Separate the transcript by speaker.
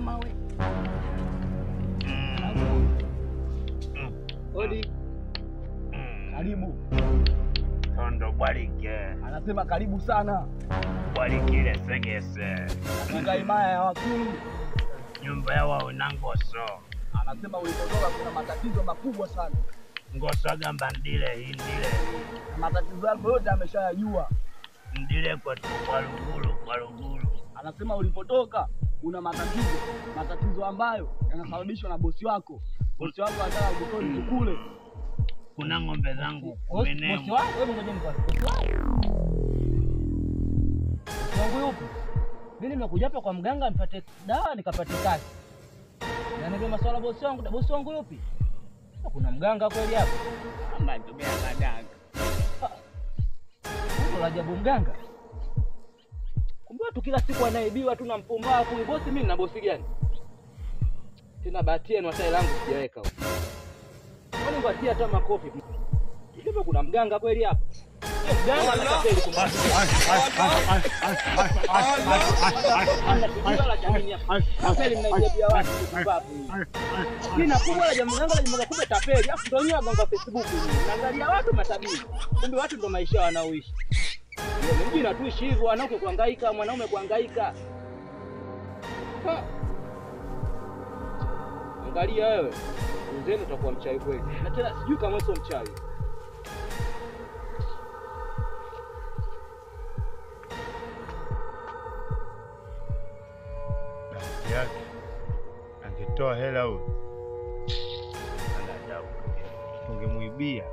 Speaker 1: mawe. Odi. Karibu.
Speaker 2: Tondo Bwarike.
Speaker 1: Anasema karibu sana.
Speaker 2: Bwarikile segese.
Speaker 1: Katika himaya ya wakulu.
Speaker 2: Nyumba ya wao na Ngoso.
Speaker 1: Anasema ulipotoka kuna matatizo makubwa sana.
Speaker 2: Ngoso gamba ndile hii ndile.
Speaker 1: Matatizo yako yote ameshayajua.
Speaker 2: Ndile kwa Lugulu.
Speaker 1: Anasema ulipotoka una matatizo ambayo yanasababishwa na bosi wako. Bosi wako anataka kutoni kule.
Speaker 2: Kuna ng'ombe zangu kumenema.
Speaker 3: Bosi wako wewe ngoja nikwambie. Bosi wangu yupi? Mimi nimekuja hapa kwa mganga nipate dawa nikapate kazi. Na ndio masuala bosi wangu yupi? Kuna mganga kweli hapa?
Speaker 1: Amba tumia kadanga.
Speaker 3: Ndio ajabu mganga. Kumbe watu kila siku anaibiwa tu na mpumbavu. Huyu bosi mimi na bosi gani? Tena bahati yenu hata langu sijaweka huko. Kwani ngatia hata makofi. Hivi kuna mganga kweli hapa? Mganga anatapeli kumbe. Tapeli mnaibia watu mpumbavu. Kina kubwa la mganga la mganga kumbe tapeli. Afu ndio nyoa ganga Facebook. Naangalia watu matabiri. Kumbe watu ndio maisha wanaoishi. Mjini natuishi hivyo, wanawake kuhangaika, mwanaume kuhangaika. Angalia wewe, uzeni utakuwa mchawi kweli. Na tena sijui kama sio mchawi.
Speaker 2: Yake angetoa hela huyo. Anataka tungemuibia.